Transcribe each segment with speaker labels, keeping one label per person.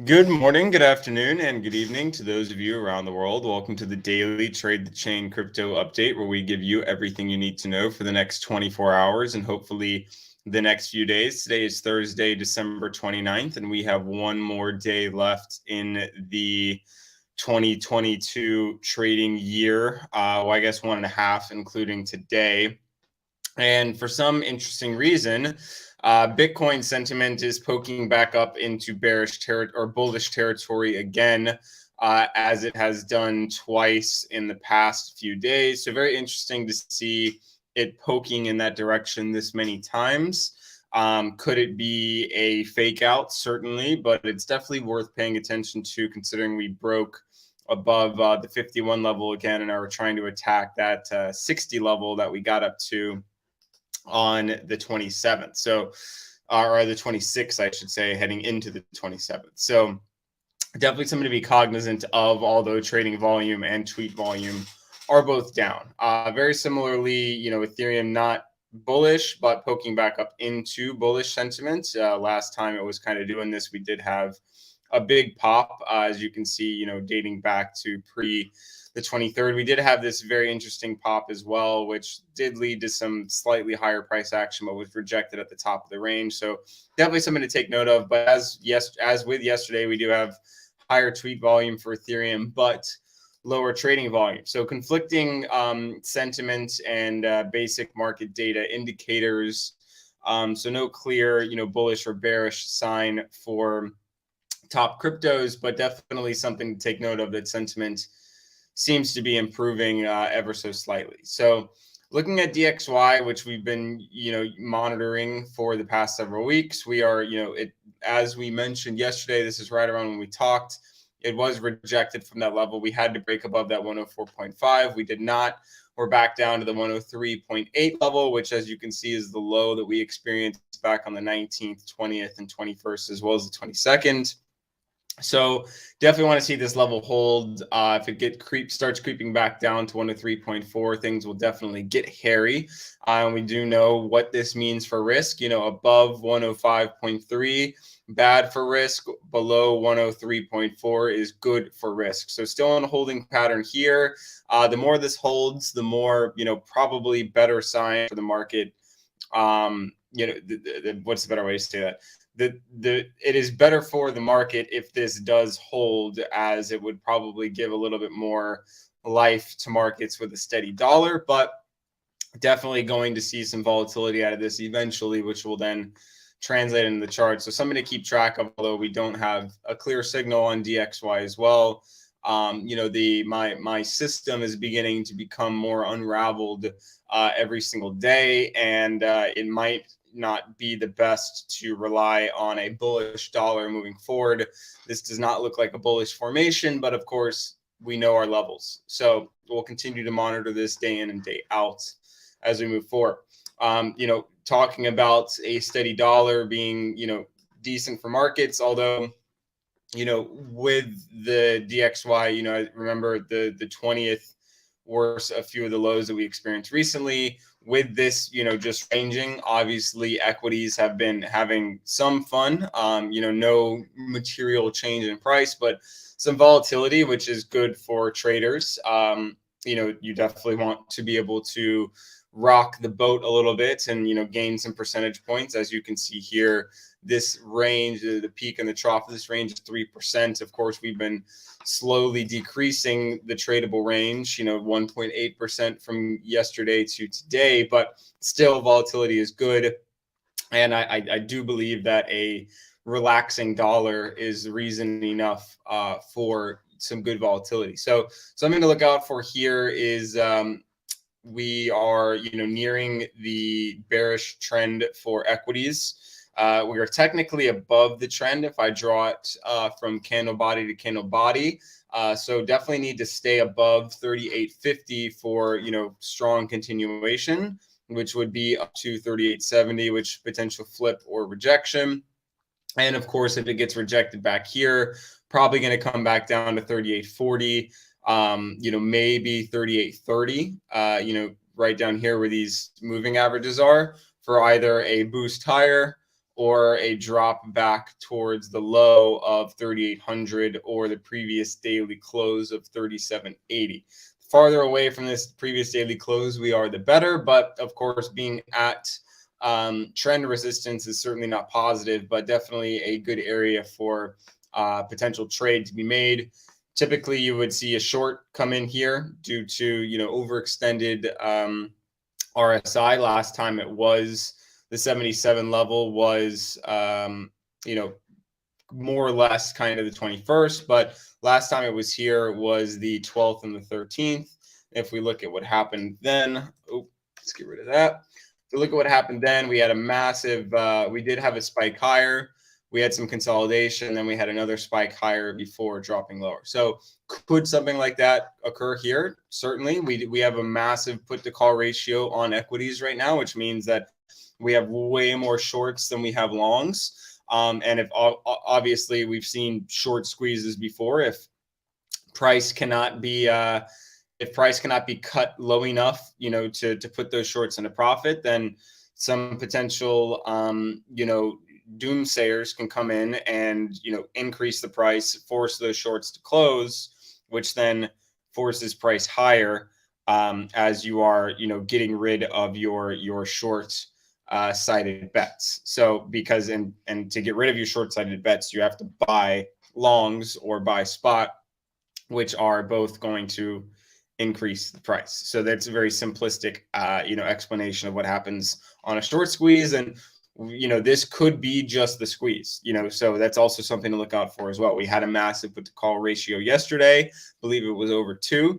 Speaker 1: Good morning, good afternoon, and good evening to those of you around the world. Welcome to the daily Trade the Chain crypto update, where we give you everything you need to know for the next 24 hours and hopefully the next few days. Today is Thursday, December 29th, and we have one more day left in the 2022 trading year. I guess one and a half, including today. And for some interesting reason, Bitcoin sentiment is poking back up into bearish territory or bullish territory again, as it has done twice in the past few days. So very interesting to see it poking in that direction this many times. Could it be a fake out? Certainly, but it's definitely worth paying attention to, considering we broke above the 51 level again and are trying to attack that 60 level that we got up to on the 27th. So, or the 26th, I should say, heading into the 27th. So definitely something to be cognizant of, although trading volume and tweet volume are both down. Very similarly, Ethereum not bullish, but poking back up into bullish sentiment. Last time it was kind of doing this, we did have a big pop, as you can see, dating back to the 23rd. We did have this very interesting pop as well, which did lead to some slightly higher price action, but was rejected at the top of the range. So definitely something to take note of. But as with yesterday, we do have higher tweet volume for Ethereum, but lower trading volume. So conflicting sentiment and basic market data indicators. So no clear, bullish or bearish sign for top cryptos, but definitely something to take note of, that sentiment seems to be improving ever so slightly. So looking at DXY, which we've been, monitoring for the past several weeks, we are, as we mentioned yesterday, this is right around when we talked, it was rejected from that level. We had to break above that 104.5. We did not. We're back down to the 103.8 level, which, as you can see, is the low that we experienced back on the 19th, 20th, and 21st, as well as the 22nd. So definitely want to see this level hold. If it starts creeping back down to 103.4, things will definitely get hairy. And we do know what this means for risk. Above 105.3, bad for risk. Below 103.4 is good for risk. So still in a holding pattern here. The more this holds, the more, probably better sign for the market. What's the better way to say that? It is better for the market if this does hold, as it would probably give a little bit more life to markets with a steady dollar, but definitely going to see some volatility out of this eventually, which will then translate into the chart. So something to keep track of, although we don't have a clear signal on DXY as well. My system is beginning to become more unraveled every single day, and it might not be the best to rely on a bullish dollar moving forward. This does not look like a bullish formation, but of course we know our levels. So we'll continue to monitor this day in and day out as we move forward. Talking about a steady dollar being, decent for markets, although, with the DXY, remember the 20th were a few of the lows that we experienced recently. With this, just ranging, obviously equities have been having some fun, no material change in price, but some volatility, which is good for traders. You definitely want to be able to rock the boat a little bit and, gain some percentage points. As you can see here, this range, the peak and the trough of this range is 3%. Of course, we've been slowly decreasing the tradable range, 1.8% from yesterday to today, but still volatility is good. And I do believe that a relaxing dollar is reason enough for some good volatility. So something to look out for here is we are, nearing the bearish trend for equities. We are technically above the trend if I draw it from candle body to candle body. So definitely need to stay above 38.50 for, strong continuation, which would be up to 38.70, which potential flip or rejection. And of course, if it gets rejected back here, probably going to come back down to 38.40, maybe 38.30, right down here where these moving averages are, for either a boost higher or a drop back towards the low of 3,800 or the previous daily close of 3,780. Farther away from this previous daily close we are, the better. But of course, being at trend resistance is certainly not positive, but definitely a good area for potential trade to be made. Typically, you would see a short come in here due to overextended RSI. Last time it was the 77 level was more or less kind of the 21st, but last time it was here was the 12th and the 13th. If we look at what happened then, let's get rid of that. So look at what happened then. We had a massive, we did have a spike higher. We had some consolidation, then we had another spike higher before dropping lower. So could something like that occur here? Certainly. We have a massive put to call ratio on equities right now, which means that we have way more shorts than we have longs. And if obviously we've seen short squeezes before, if price cannot be cut low enough, to put those shorts into profit, then some potential, doomsayers can come in and, increase the price, force those shorts to close, which then forces price higher as you are, getting rid of your short sided bets. So because and to get rid of your short sided bets, you have to buy longs or buy spot, which are both going to increase the price. So that's a very simplistic, explanation of what happens on a short squeeze. And, this could be just the squeeze, so that's also something to look out for as well. We had a massive put to call ratio yesterday. I believe it was over 2,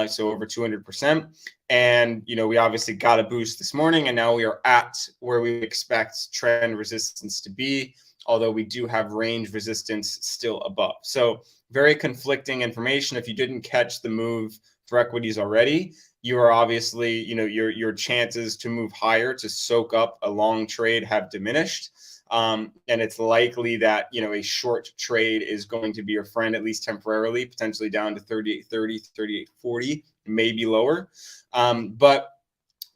Speaker 1: so over 200%. And, we obviously got a boost this morning, and now we are at where we expect trend resistance to be, although we do have range resistance still above. So very conflicting information. If you didn't catch the move for equities already, you are obviously, your chances to move higher, to soak up a long trade have diminished. And it's likely that, a short trade is going to be your friend, at least temporarily, potentially down to 38.30, 38.40, maybe lower. But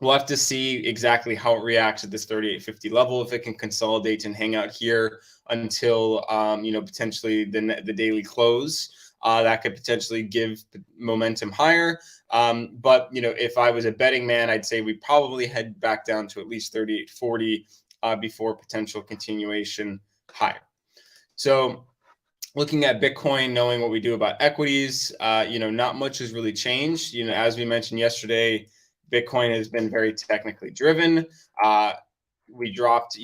Speaker 1: we'll have to see exactly how it reacts at this 38.50 level. If it can consolidate and hang out here until, potentially the daily close, that could potentially give momentum higher. But, if I was a betting man, I'd say we probably head back down to at least 38.40 before potential continuation higher. So looking at Bitcoin, knowing what we do about equities, not much has really changed. As we mentioned yesterday, Bitcoin has been very technically driven. We dropped,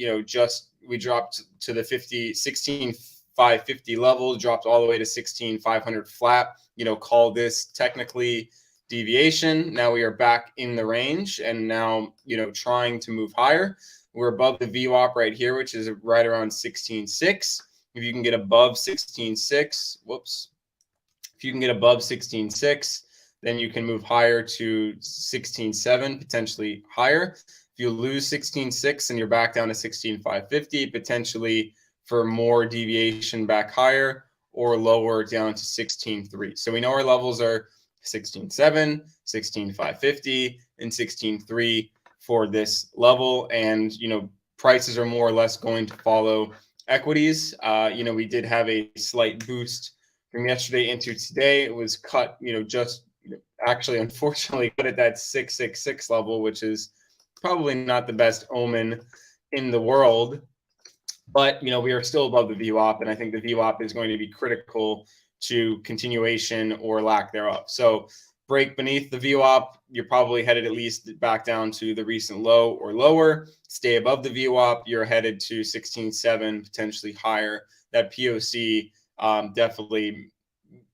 Speaker 1: we dropped to the 16,550 level, dropped all the way to 16,500 flat, call this technically deviation. Now we are back in the range and now, trying to move higher. We're above the VWAP right here, which is right around 16.6. If you can get above 16.6, if you can get above 16.6, then you can move higher to 16.7, potentially higher. If you lose 16.6 and you're back down to 16.550, potentially for more deviation back higher or lower down to 16.3. So we know our levels are 16.7, 16.550, and 16.3 for this level. And, prices are more or less going to follow equities. We did have a slight boost from yesterday into today. It was cut, actually, unfortunately, cut at that 666 level, which is probably not the best omen in the world. But, we are still above the VWAP, and I think the VWAP is going to be critical to continuation or lack thereof. So break beneath the VWAP, you're probably headed at least back down to the recent low or lower. Stay above the VWAP, you're headed to 16.7, potentially higher. That POC definitely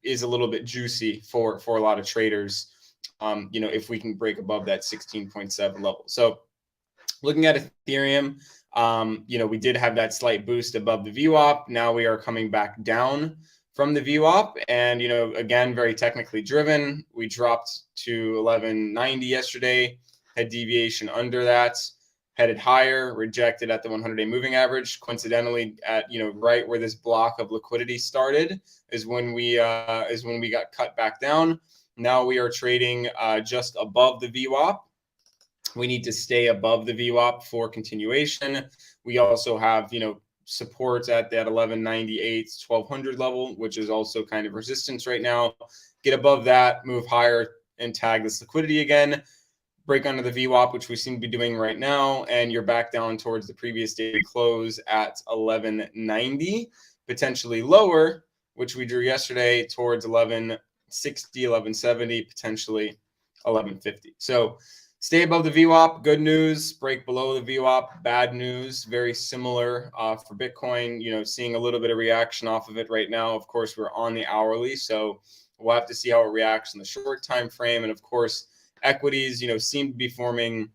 Speaker 1: is a little bit juicy for a lot of traders, if we can break above that 16.7 level. So looking at Ethereum, we did have that slight boost above the VWAP. Now we are coming back down from the VWAP, and again, very technically driven. We dropped to 1190 yesterday, had deviation under that, headed higher, rejected at the 100-day moving average. Coincidentally, at right where this block of liquidity started is when we got cut back down. Now we are trading just above the VWAP. We need to stay above the VWAP for continuation. We also have, supports at that 1198, 1200 level, which is also kind of resistance right now. Get above that, move higher, and tag this liquidity again. Break under the VWAP, which we seem to be doing right now, and you're back down towards the previous daily close at 1190, potentially lower, which we drew yesterday, towards 1160, 1170, potentially 1150. So stay above the VWAP. Good news. Break below the VWAP. Bad news. Very similar for Bitcoin. Seeing a little bit of reaction off of it right now. Of course, we're on the hourly, so we'll have to see how it reacts in the short time frame. And of course, equities, seem to be forming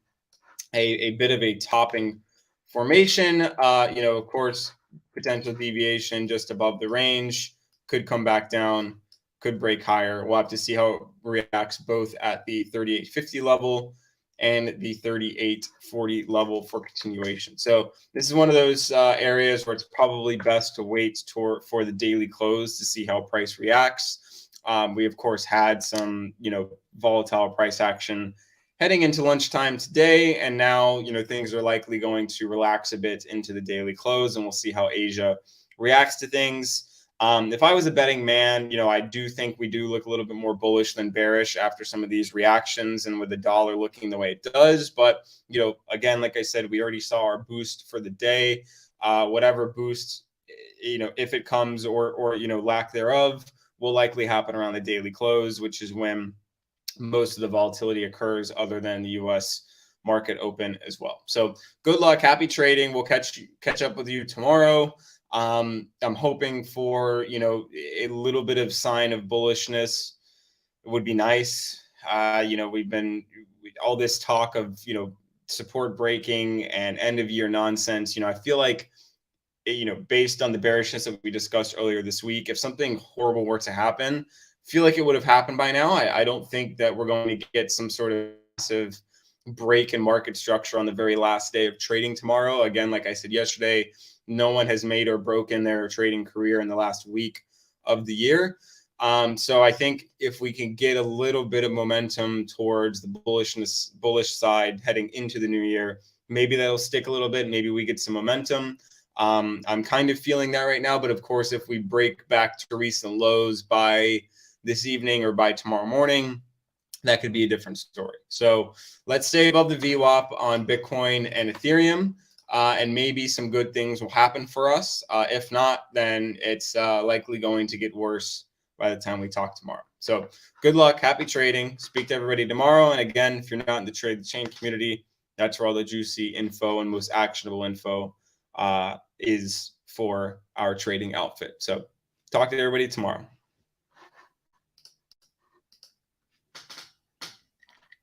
Speaker 1: a bit of a topping formation. Of course, potential deviation just above the range could come back down, could break higher. We'll have to see how it reacts both at the 3850 level and the 3840 level for continuation. So this is one of those areas where it's probably best to wait for the daily close to see how price reacts. We, of course, had some, volatile price action heading into lunchtime today. And now, things are likely going to relax a bit into the daily close, and we'll see how Asia reacts to things. If I was a betting man, I do think we do look a little bit more bullish than bearish after some of these reactions and with the dollar looking the way it does. But, again, like I said, we already saw our boost for the day. Whatever boost, if it comes or lack thereof, will likely happen around the daily close, which is when most of the volatility occurs, other than the U.S. market open as well. So good luck, happy trading. We'll catch up with you tomorrow. I'm hoping for a little bit of sign of bullishness. It would be nice. We've been all this talk of support breaking and end of year nonsense. I feel like based on the bearishness that we discussed earlier this week, if something horrible were to happen, I feel like it would have happened by now. I don't think that we're going to get some sort of massive break in market structure on the very last day of trading tomorrow. Again, like I said yesterday, no one has made or broken their trading career in the last week of the year. So I think if we can get a little bit of momentum towards the bullish side heading into the new year, maybe that'll stick a little bit. Maybe we get some momentum. I'm kind of feeling that right now, but of course, if we break back to recent lows by this evening or by tomorrow morning, that could be a different story. So let's stay above the VWAP on Bitcoin and Ethereum, and maybe some good things will happen for us. If not, then it's likely going to get worse by the time we talk tomorrow. So good luck, happy trading. Speak to everybody tomorrow. And again, if you're not in the Trade the Chain community, that's where all the juicy info and most actionable info is for our trading outfit. So talk to everybody tomorrow.